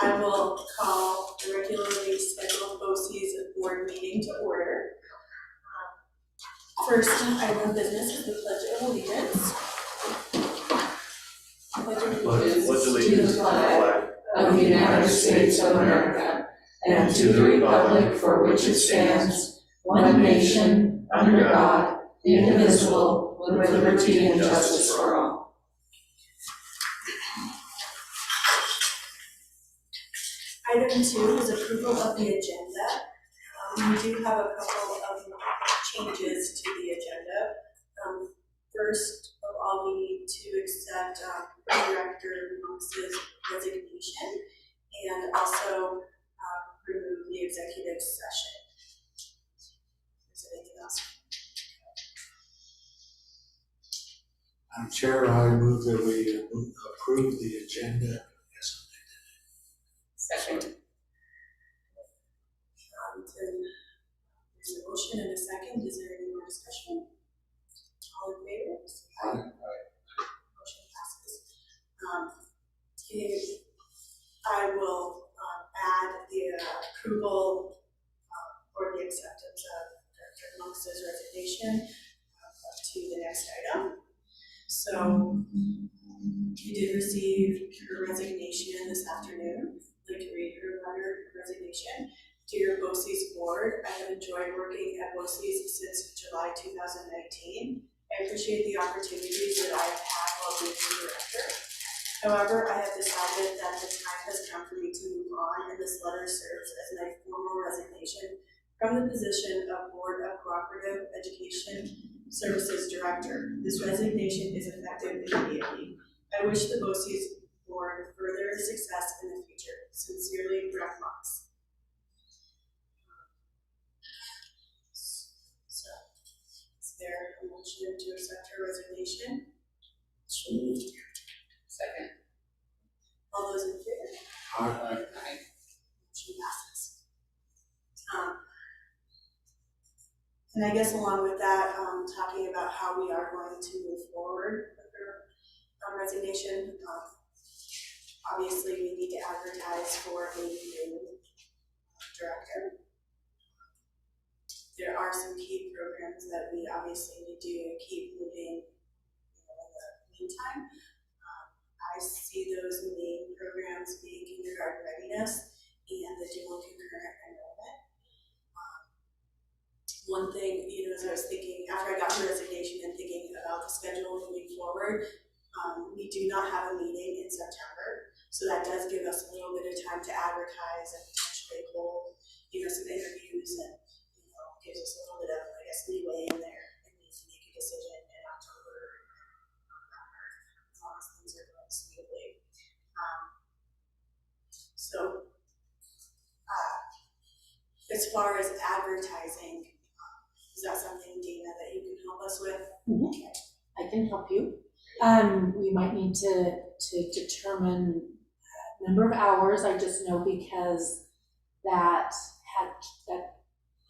I will call the regularly scheduled BOCES board meeting to order. First item of business is the Pledge of Allegiance. Pledge allegiance to the flag of the United States of America and to the republic for which it stands, one nation, under God, indivisible, with liberty and justice for all. Item 2 is approval of the agenda. We do have a couple of changes to the agenda. First of all, we need to accept Director BOCES' resignation and also remove the executive session. Is there anything else? Madam Chair, I move that we approve the agenda as Second. There's a motion and a second. Is there any more discussion? All in favor? amended. Motion passes. I will add the approval or the acceptance of Director BOCES' resignation to the next item. So you did receive her resignation this afternoon. I'd like to read her letter of resignation. Dear BOCES board, I have enjoyed working at BOCES since July 2019. I appreciate the opportunities that I have had while being the director. However, I have decided that the time has come for me to move on, and this letter serves as my formal resignation from the position of Board of Cooperative Education Services Director. This resignation is effective immediately. I wish the BOCES board further success in the future. Sincerely, Brett Moss. So, is there a motion to accept her resignation? Second. All those in favor? Aye. Motion passes. And I guess along with that, talking about how we are going to move forward with her resignation. Obviously, we need to advertise for a new director. There are some key programs that we obviously need to keep moving in the meantime. I see those main programs being kindergarten readiness and the dual concurrent enrollment. One thing, as I was thinking, after I got her resignation and thinking about the schedule moving forward, we do not have a meeting in September, so that does give us a little bit of time to advertise and potentially hold, some interviews and, gives us a little bit of, leeway in there and we can make a decision in October or November, as long as things are going smoothly. As far as advertising, is that something, Dana, that you can help us with? Mm-hmm. Okay. I can help you. We might need to determine number of hours. I just know because that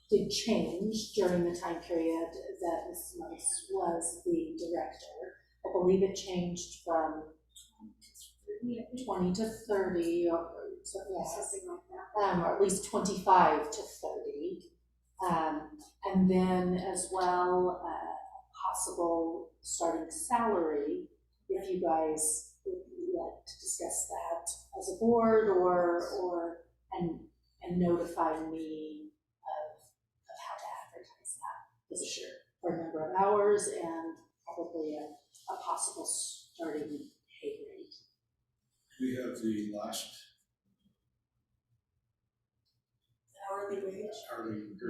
did change during the time period that Ms. Moss was the director. I believe it changed from 20 to 30 or something like that, or at least 25 to 30. And then as well, possible starting salary, if you guys would like to discuss that as a board and notify me of how to advertise that for a number of hours and probably a possible starting pay rate. We have the last Hourly wage? or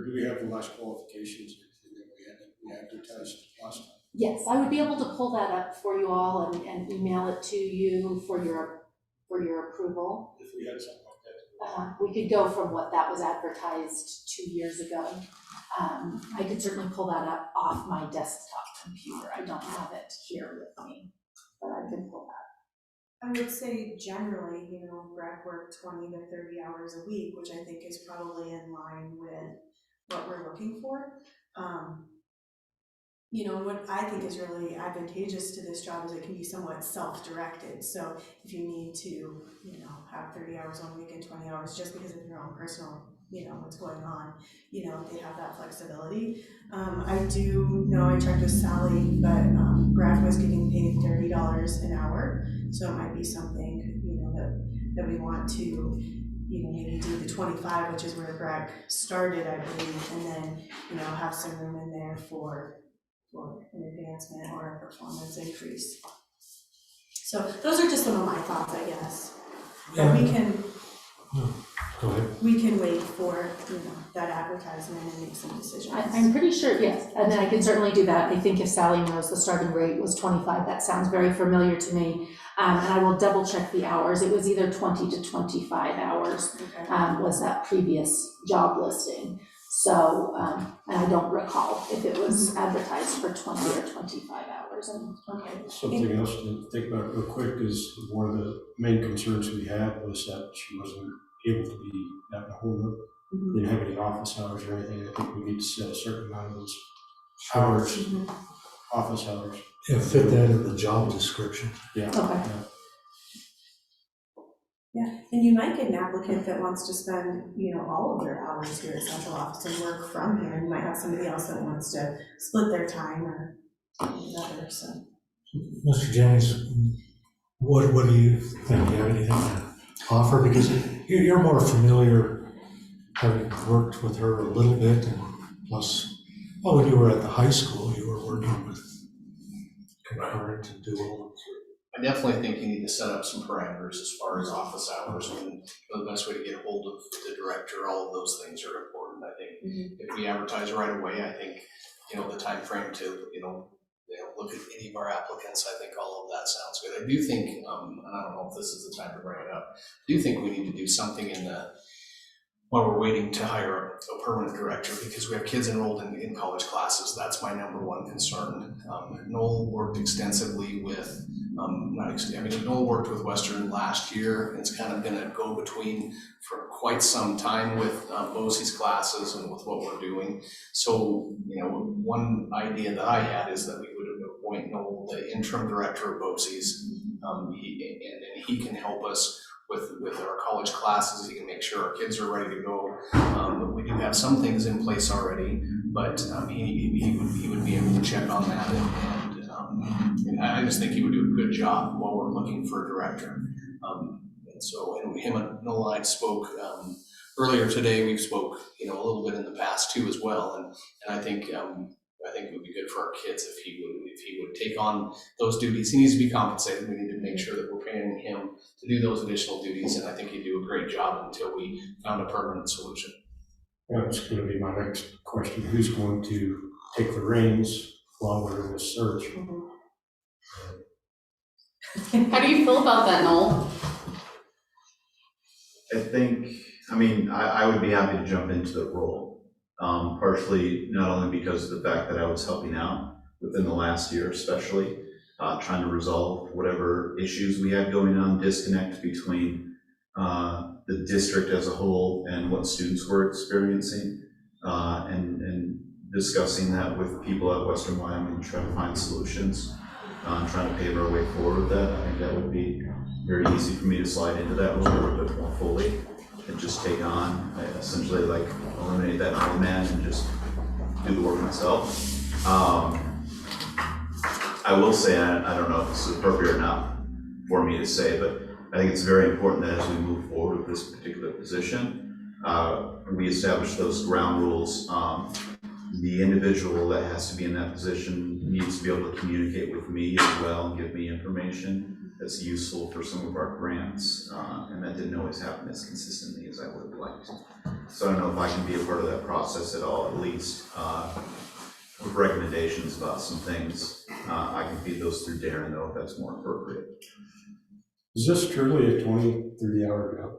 do we have the last qualifications that we advertised last time? Yes, I would be able to pull that up for you all and email it to you for your approval. If we had something like that. We could go from what that was advertised 2 years ago. I could certainly pull that up off my desktop computer. I don't have it here with me, but I can pull that. I would say generally, Brett worked 20 to 30 hours a week, which I think is probably in line with what we're looking for. you know, what I think is really advantageous to this job is it can be somewhat self-directed. So if you need to, you know, have 30 hours one week and 20 hours just because of your own personal, you know, what's going on, you know, they have that flexibility. I do know, I checked with Sally, but Brad was getting paid $30 an hour. So it might be something, you know, that we want to, you know, maybe do the 25, which is where Brad started, I believe, and then, you know, have some room in there for an advancement or a performance increase. So those are just some of my thoughts, I guess. But we can, Go ahead. we can wait for, you know, that advertisement and make some decisions. I'm pretty sure, yes, and then I can certainly do that. I think if Sally knows the starting rate was 25, that sounds very familiar to me. And I will double check the hours. It was either 20 to 25 hours, Okay. was that previous job listing. So, and I don't recall if it was advertised for 20 or 25 hours. And Okay. Something else to think about real quick is one of the main concerns we had was that she wasn't able to be out in the home. Didn't have any office hours or anything. I think we need to set a certain amount of those hours, office hours. Yeah, fit that in the job description. Yeah. Okay. Yeah, and you might get an applicant that wants to spend, you know, all of their hours here at central office and work from here. And you might have somebody else that wants to split their time or whatever, so. Mr. Jennings, what do you think? Do you have anything to offer? Because you're more familiar, having worked with her a little bit, and plus, well, when you were at the high school, you were working with concurrent and dual. I definitely think you need to set up some parameters as far as office hours and the best way to get a hold of the director. All of those things are important. I think if we advertise right away, I think, you know, the time frame to, look at any of our applicants, I think all of that sounds good. I do think, and I don't know if this is the time to bring it up, I do think we need to do something while we're waiting to hire a permanent director, because we have kids enrolled in college classes. That's my number one concern. Noel worked extensively with, Noel worked with Western last year, and it's kind of gonna go between for quite some time with BOCES classes and with what we're doing. So, you know, one idea that I had is that we would appoint Noel the interim director of BOCES, and he can help us with our college classes. He can make sure our kids are ready to go. But we do have some things in place already, but he would be able to check on that, and I just think he would do a good job while we're looking for a director. And him and Noel and I spoke earlier today. We've spoke, you know, a little bit in the past too as well, and I think it would be good for our kids if he would take on those duties. He needs to be compensated. We need to make sure that we're paying him to do those additional duties, and I think he'd do a great job until we found a permanent solution. That's going to be my next question. Who's going to take the reins while we're in this search? How do you feel about that, Noel? I would be happy to jump into the role. Partially, not only because of the fact that I was helping out within the last year, especially trying to resolve whatever issues we had going on, disconnect between the district as a whole and what students were experiencing, and discussing that with people at Western Wyoming, trying to find solutions, trying to pave our way forward with that. I think that would be very easy for me to slide into that role a little bit more fully and just take on, essentially like eliminate that middleman and just do the work myself. I will say, I don't know if this is appropriate or not for me to say, but I think it's very important that as we move forward with this particular position, we establish those ground rules. The individual that has to be in that position needs to be able to communicate with me as well and give me information that's useful for some of our grants, and that didn't always happen as consistently as I would have liked. So I don't know if I can be a part of that process at all, at least with recommendations about some things. I can feed those through Darren, though, if that's more appropriate. Is this truly a 20, 30-hour job?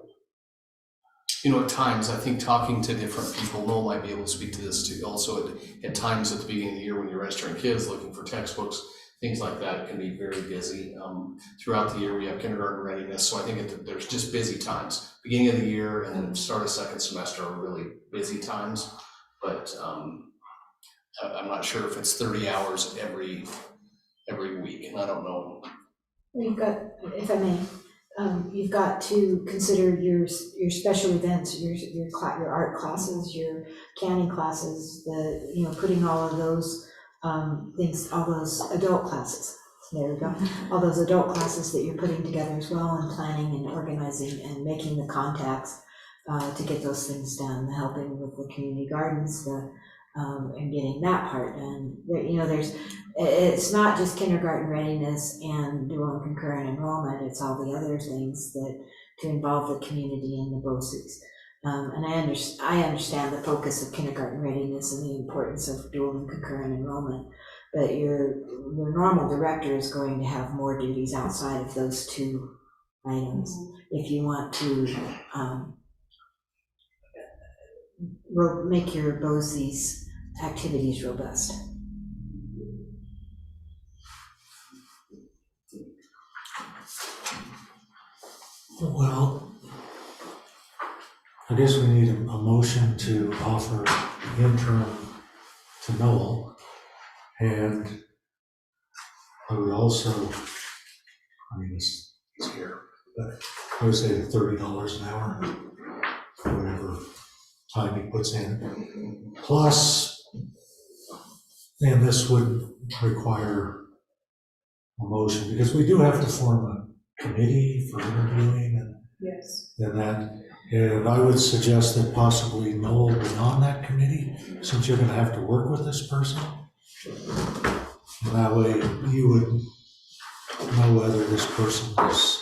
You know, at times, I think talking to different people, Noel might be able to speak to this too. Also, at times at the beginning of the year when you're registering kids, looking for textbooks, things like that, it can be very busy. Throughout the year, we have kindergarten readiness, so I think there's just busy times. Beginning of the year and then start of second semester are really busy times, but I'm not sure if it's 30 hours every week, and I don't know. You've got, if I may, you've got to consider your special events, your art classes, your canning classes, putting all of those things, all those adult classes. There we go. All those adult classes that you're putting together as well, and planning and organizing and making the contacts to get those things done, helping with the community gardens, and getting that part done. It's not just kindergarten readiness and dual and concurrent enrollment, it's all the other things that to involve the community in the BOCES. And I understand the focus of kindergarten readiness and the importance of dual and concurrent enrollment, but your normal director is going to have more duties outside of those two items if you want to make your BOCES activities robust. Well, I guess we need a motion to offer interim to Noel, and I would also, it's here, but I would say $30 an hour for whatever time he puts in. Plus, and this would require a motion, because we do have to form a committee for interviewing Yes. and that. And I would suggest that possibly Noel be on that committee, since you're gonna have to work with this person. And that way you would know whether this person is,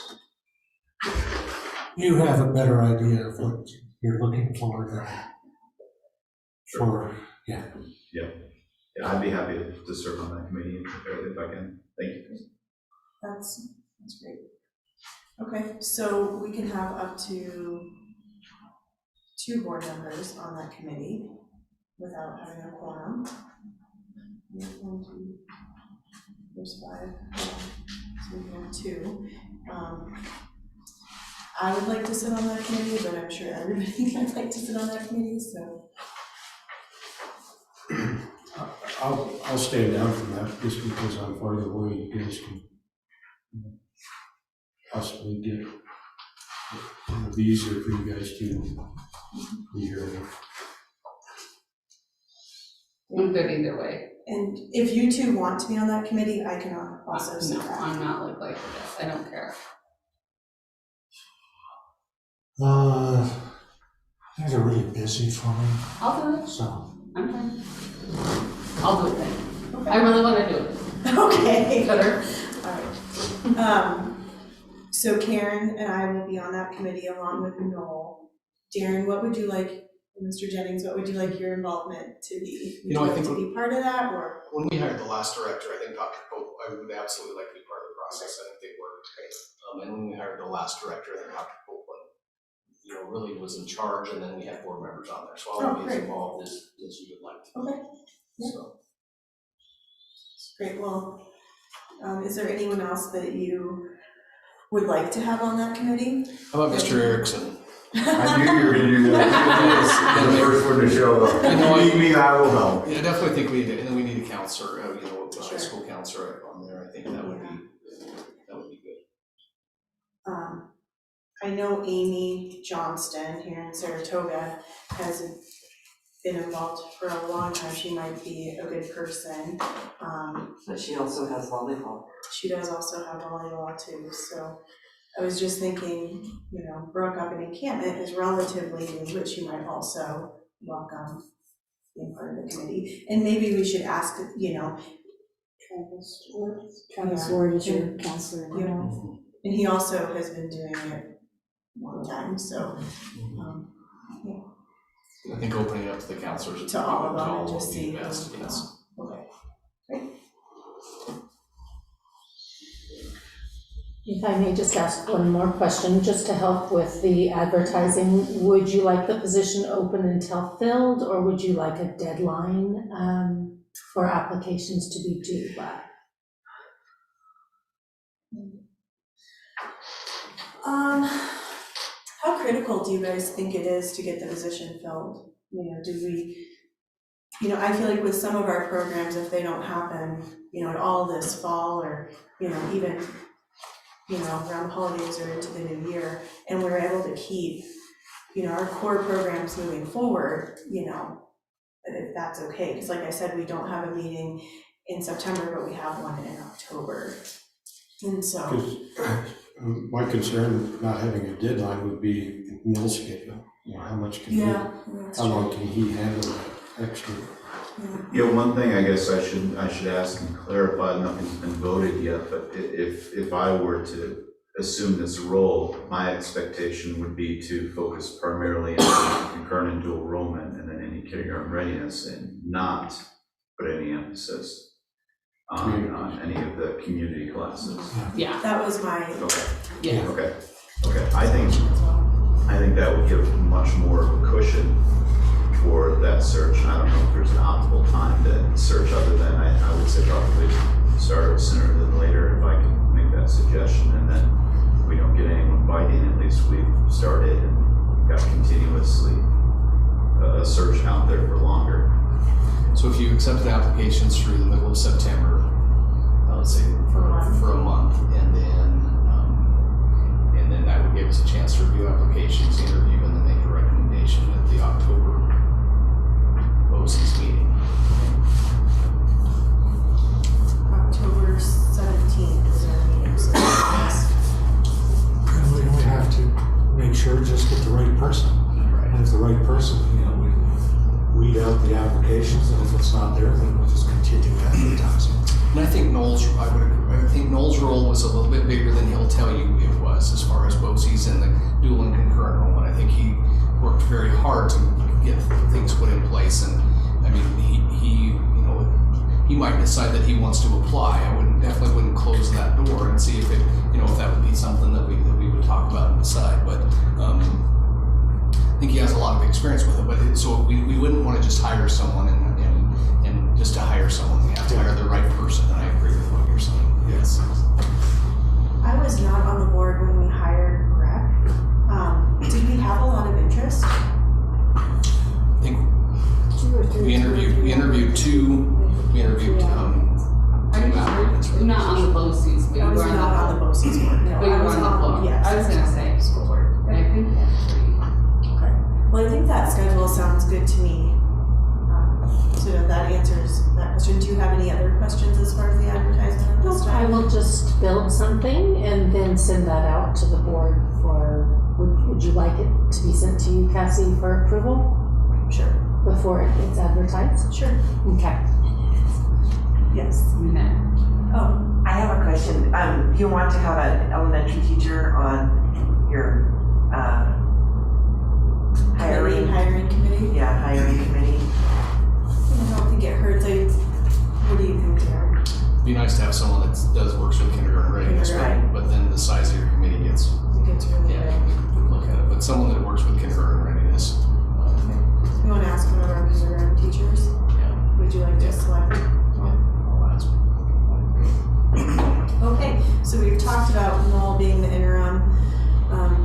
you have a better idea of what you're looking for Yeah, I'd be happy to serve on that committee if I can. Thank you. That's great. Okay, so we can have up to 2 board members on that committee without having a quorum. 1, 2, there's 5, so we can have 2. I would like to sit on that committee, but I'm sure everybody would like to sit on that committee, so. I'll stand down from that just because I'm farther away. You guys can possibly get it would be easier for you guys to be here. I'm good either way. And if you 2 want to be on that committee, I can also sit No, that. I'm not like this. I don't care. things are really busy for me, I'll do it. so. I'm fine. I'll do it then. Okay. I really want to do it. Okay. Better. All right. So Karen and I will be on that committee along with Noel. Darren, what would you like, Mr. Jennings, what would you like your involvement to be? Would You know, I like think to be part of that, or? When we hired the last director, I think Dr. Pope, I would absolutely like to be part of the process. I think they worked great. And when we hired the last director, I think Dr. Copeland, really was in charge, and then we had board members on there. So I'll be as involved as you would like to. Okay. Yeah. So. Great, well, is there anyone else that you would like to have on that committee? How about Mr. Erickson? I knew you were going to do that. I'm the first one to show up. If you need me, I will help. Yeah, I definitely think we need it, and then we need a counselor, a high school counselor on there. I think that would be good. I know Amy Johnston here in Saratoga has been involved for a long time. She might be a good person. But she also has volleyball. She does also have volleyball too, so I was just thinking, Brooke up in encampment is relatively new, but she might also welcome being part of the committee. And maybe we should ask, Travis Ward is your counselor. and he also has been doing it a long time, so, I think opening it up to the counselors. to all of them and would just be see. best, yes. Okay, great. If I may just ask one more question, just to help with the advertising, would you like the position open until filled, or would you like a deadline for applications to be due by? How critical do you guys think it is to get the position filled? Do we you know, I feel like with some of our programs, if they don't happen, you know, at all this fall or, you know, even, you know, around the holidays or into the new year, and we're able to keep, you know, our core programs moving forward, you know, if that's okay, because like I said, we don't have a meeting in September, but we have one in October. And so, Because my concern, not having a deadline, would be Neil's schedule. You know, how much can he, yeah, that's how true. long can he handle that extra? Yeah, one thing I guess I should ask and clarify, nothing's been voted yet, but if I were to assume this role, my expectation would be to focus primarily on concurrent and dual enrollment and then any kindergarten readiness and not put any emphasis on any of the community classes. Yeah, That was my, Okay, yeah. okay. I think that would give much more cushion for that search. I don't know if there's an optimal time to search other than I would say probably start sooner than later if I can make that suggestion, and then we don't get anyone biting, at least we've started and got continuously a search out there for longer. So if you accepted applications through the middle of September, let's say for a month, and then that would give us a chance to review applications, interview, and then make a recommendation at the October BOCES meeting. October 17th is our meeting, so that's, And we have to make sure just get the right person. Right. And if the right person, you know, we read out the applications, and if it's not there, then we'll just continue advertising. And I think Noel's role was a little bit bigger than he'll tell you it was as far as BOCES and the dual and concurrent enrollment. I think he worked very hard to get things put in place, and I mean, he might decide that he wants to apply. I definitely wouldn't close that door and see if it, you know, if that would be something that we would talk about and decide. But I think he has a lot of experience with it. But so we wouldn't want to just hire someone and just to hire someone, we have to hire the right person. And I agree with what you're saying. Yes. I was not on the board when we hired Greg. Did we have a lot of interest? I think 2 or 3. we interviewed two applicants. I'm not on the BOCES, but I you was were not on the on BOCES board, no. But you I were was on the board. Yes. I was gonna say. School board. the, I think that's 3. Okay. Well, I think that schedule sounds good to me. So that answers that question. Do you have any other questions as far as the advertisement at this I time? will just build something and then send that out to the board for, would you like it to be sent to you, Cassie, for approval Sure. before it gets advertised? Sure. Okay. Yes. Oh, I have a question. You want to have an elementary teacher on your hiring committee? Yeah, hiring committee. I don't think it hurts. What do you think, Darren? It'd be nice to have someone that works with kindergarten readiness, Right. but then the size of your committee gets, It gets really yeah, big. we look at it. But someone that works with kindergarten readiness. You want to ask one of our kindergarten teachers? Yeah. Would you like to Yeah. select? I'll ask. Okay, so we've talked about Noel being the interim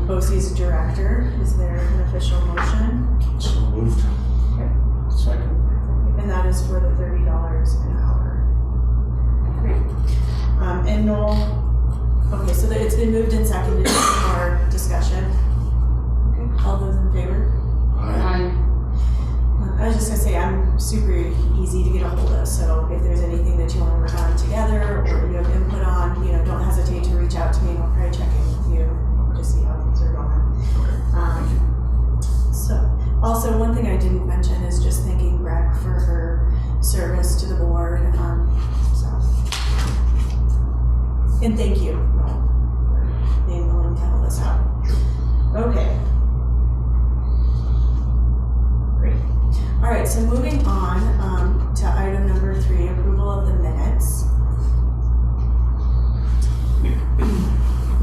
BOCES director. Is there an official motion? So moved. Second. And that is for the $30 an hour. Great. And Noel, okay, so it's been moved and seconded in our discussion. Okay, all those in favor? I was just gonna say, I'm super easy to get a hold of, so if there's anything that you wanna work on together or you have input on, you know, don't hesitate to reach out to me and I'll probably check in with you to see how things are going. So, also, one thing I didn't mention is just thanking Brec for her service to the board, and thank you, Noel, for being willing to help us out. Okay. Great. All right, so moving on to item number 3, approval of the minutes.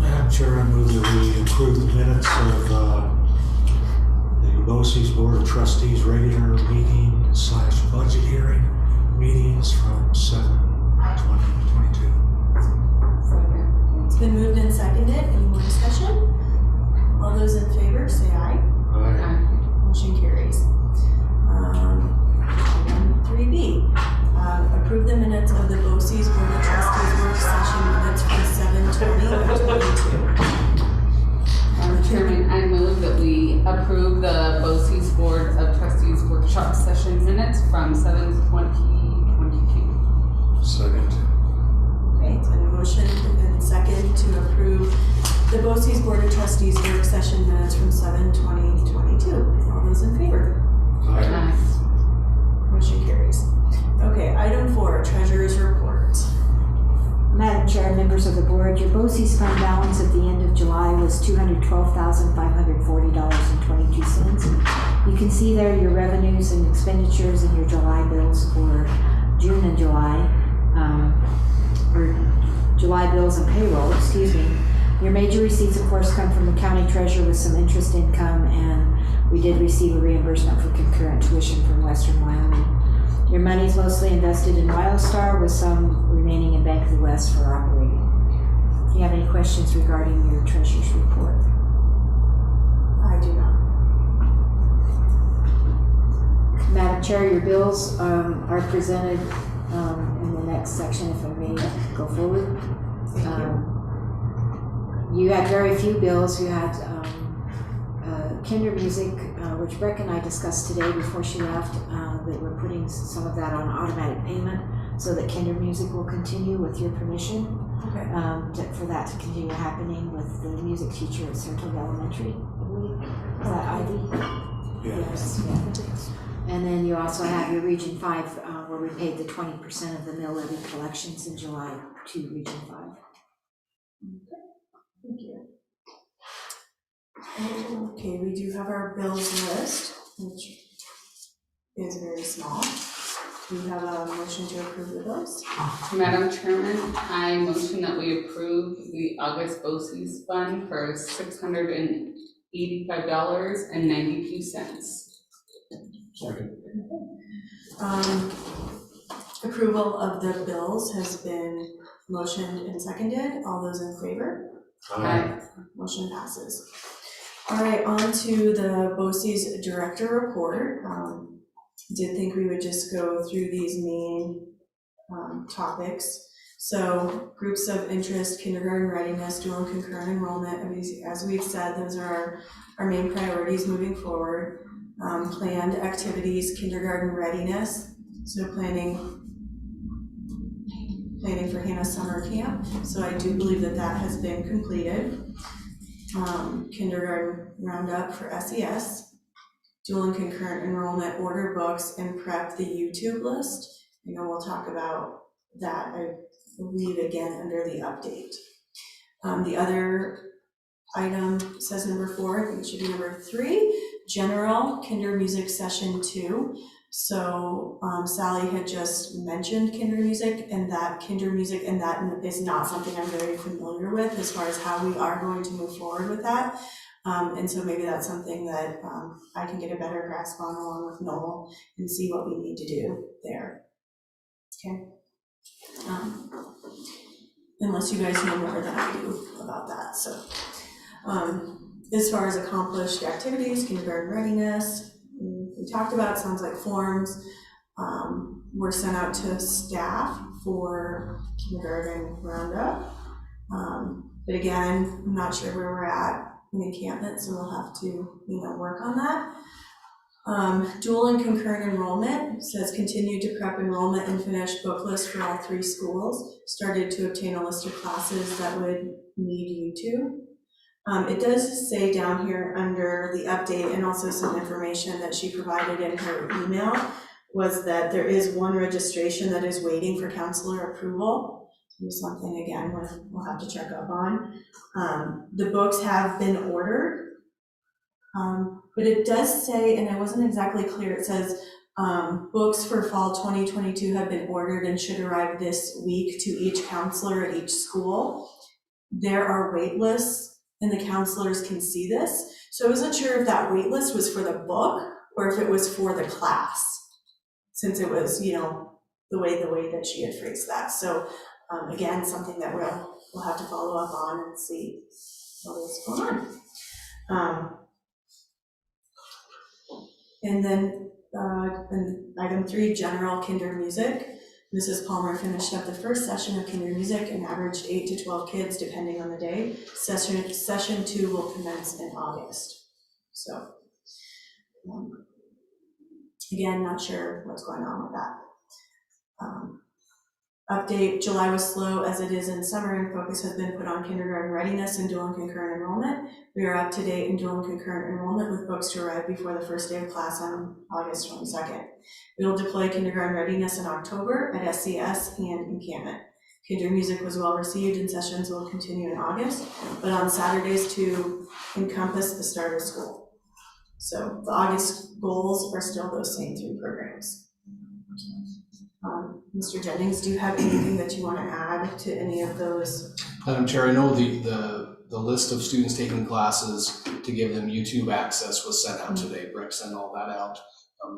Madam Chair, I move that we approve the minutes of the BOCES Board of Trustees regular meeting / budget hearing meetings from 7/20/22. It's been moved and seconded. Any more discussion? All those in favor, say aye. Aye. Motion carries. approve the BOCES Board of Trustees workshop session minutes from 7/20/22. Second. Okay, it's been a motion and second to approve the BOCES Board of Trustees work session minutes from 7/20/22. All those in favor? Aye. Motion carries. Okay, item 4, treasurer's report. Madam Chair, members of the board, your BOCES fund balance at the end of July was $212,540.22. You can see there your revenues and expenditures and your July bills for June and July, or July bills and payroll, excuse me. Your major receipts, of course, come from the county treasurer with some interest income, and we did receive a reimbursement for concurrent tuition from Western Wyoming. Your money is mostly invested in WildStar with some remaining in Bank of the West for operating. Do you have any questions regarding your treasurer's report? I do not. Madam Chair, your bills are presented in the next section, if I may go forward. You had very few bills. You had Kinder Music, which Breck and I discussed today before she left, that we're putting some of that on automatic payment so that Kinder Music will continue with your permission, Okay. for that to continue happening with the music teacher at Central Elementary, I believe. Is that Ivy? Yes. Yeah. And then you also have your Region 5, where we paid the 20% of the mill levy collections in July to Region 5. Thank you. Okay, we do have our bills list, which is very small. Do we have a motion to approve the bills? Madam Chairman, I motion that we approve the August BOCES fund for $685.92. Second. Approval of the bills has been motioned and seconded. All those in favor? Aye. Motion passes. All right, on to the BOCES director report. Did think we would just go through these main topics. So groups of interest, kindergarten readiness, dual and concurrent enrollment, as we've said, those are our main priorities moving forward. Planned activities, kindergarten readiness, so planning for Hannah's summer camp. So I do believe that that has been completed. Kindergarten roundup for SES. Dual and concurrent enrollment, order books, and prep the YouTube list. I know we'll talk about that, I believe, again under the update. The other item says number 4, I think it should be number 3, general Kinder Music Session 2. So Sally had just mentioned Kinder Music, and that is not something I'm very familiar with as far as how we are going to move forward with that. And so maybe that's something that I can get a better grasp on along with Noel and see what we need to do there. Okay. Unless you guys know more than I do about that. So as far as accomplished activities, kindergarten readiness, we talked about, sounds like forms were sent out to staff for kindergarten roundup. But again, I'm not sure where we're at in encampment, so we'll have to, work on that. Dual and concurrent enrollment says continue to prep enrollment and finish book list for all 3 schools. Started to obtain a list of classes that would need YouTube. It does say down here under the update, and also some information that she provided in her email, was that there is one registration that is waiting for counselor approval. Here's something, again, we'll have to check up on. The books have been ordered, but it does say, and it wasn't exactly clear, it says books for fall 2022 have been ordered and should arrive this week to each counselor at each school. There are wait lists, and the counselors can see this. So I wasn't sure if that wait list was for the book or if it was for the class, since it was, the way that she had phrased that. So again, something that we'll have to follow up on and see what is going on. And then item 3, general Kinder Music. Mrs. Palmer finished up the first session of Kinder Music and averaged 8 to 12 kids depending on the day. Session 2 will commence in August. So, again, not sure what's going on with that. Update, July was slow as it is in summer, and focus has been put on kindergarten readiness and dual and concurrent enrollment. We are up to date in dual and concurrent enrollment with folks to arrive before the first day of class on August 22nd. We will deploy kindergarten readiness in October at SCS and encampment. Kinder music was well received and sessions will continue in August, but on Saturdays to encompass the start of school. So the August goals are still those same 3 programs. Mr. Jennings, do you have anything that you want to add to any of those? Madam Chair, I know the list of students taking classes to give them YouTube access was sent out today. Brett sent all that out.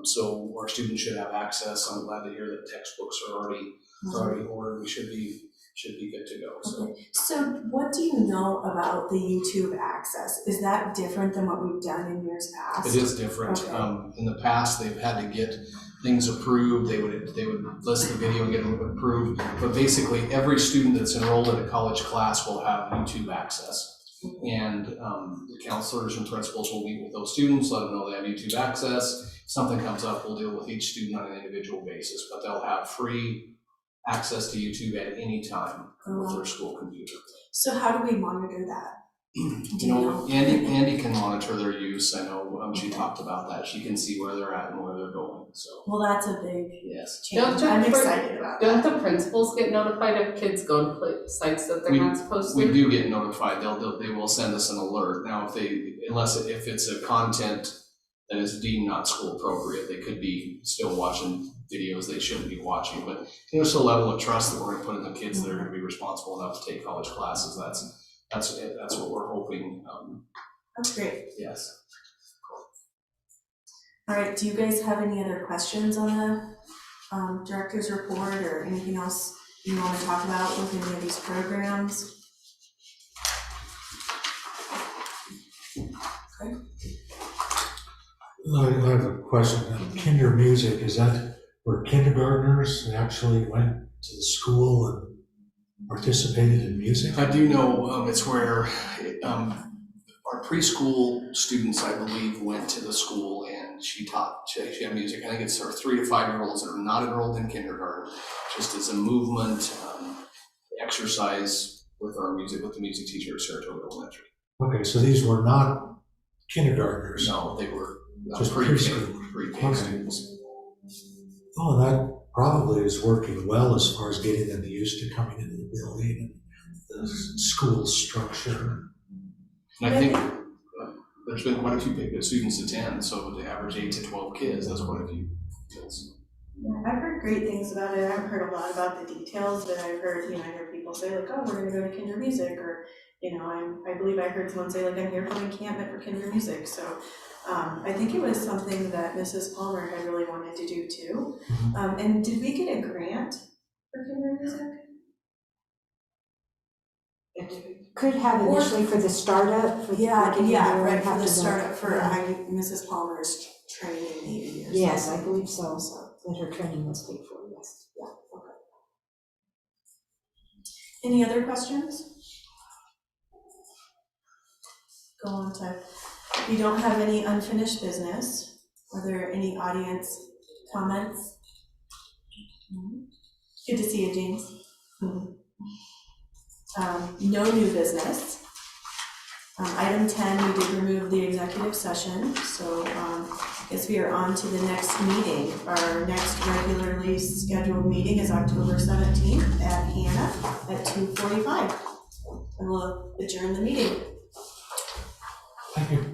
So our students should have access. I'm glad to hear that textbooks are already ordered. We should be good to go. So. Okay. So what do you know about the YouTube access? Is that different than what we've done in years past? It is different. Okay. In the past, they've had to get things approved. They would list the video and get them approved. But basically, every student that's enrolled in a college class will have YouTube access. And the counselors and principals will meet with those students, let them know they have YouTube access. If something comes up, we'll deal with each student on an individual basis, but they'll have free access to YouTube at any time with their school computer. So how do we monitor that? You know, Andy can monitor their use. I know she talked about that. She can see where they're at and where they're going. So. Well, that's a big yes. change. I'm excited about Don't that. the principals get notified if kids go to sites that they're not supposed to? We do get notified. They will send us an alert. Now, if it's a content that is deemed not school appropriate, they could be still watching videos they shouldn't be watching. But there's a level of trust that we're going to put in the kids that are going to be responsible enough to take college classes. That's what we're hoping. That's great. Yes. All right, do you guys have any other questions on the director's report or anything else you want to talk about with any of these programs? Okay. I have a question. Kinder music, is that where kindergartners actually went to the school and participated in music? I do know it's where our preschool students, I believe, went to the school and she had music. I think it's our 3 to 5 year olds that are not enrolled in kindergarten, just as a movement exercise with the music teacher at Saratoga Elementary. Okay, so these were not kindergartners? No, they were just pre-K preschool. students. Oh, that probably is working well as far as getting them used to coming into the building and the school structure. And I think there's been quite a few good students attend, so the average 8 to 12 kids, that's quite a few kids. Yeah, I've heard great things about it. I haven't heard a lot about the details, but I've heard, I hear people say like, oh, we're gonna go to Kinder Music, or, I believe I heard someone say like, I'm here for encampment for Kinder Music. So I think it was something that Mrs. Palmer had really wanted to do too. And did we get a grant for Kinder Music? Could have initially for the startup. For Yeah, the right, for the have to startup for yeah. Mrs. Palmer's training maybe. Or Yes, something. I believe so, that her training was paid for, yes. Yeah, okay. Any other questions? Go on to, if you don't have any unfinished business, are there any audience comments? Good to see you, James. No new business. Item 10, we did remove the executive session, so I guess we are on to the next meeting. Our next regularly scheduled meeting is October 17th at Hannah at 2:45. And we'll adjourn the meeting. Thank you.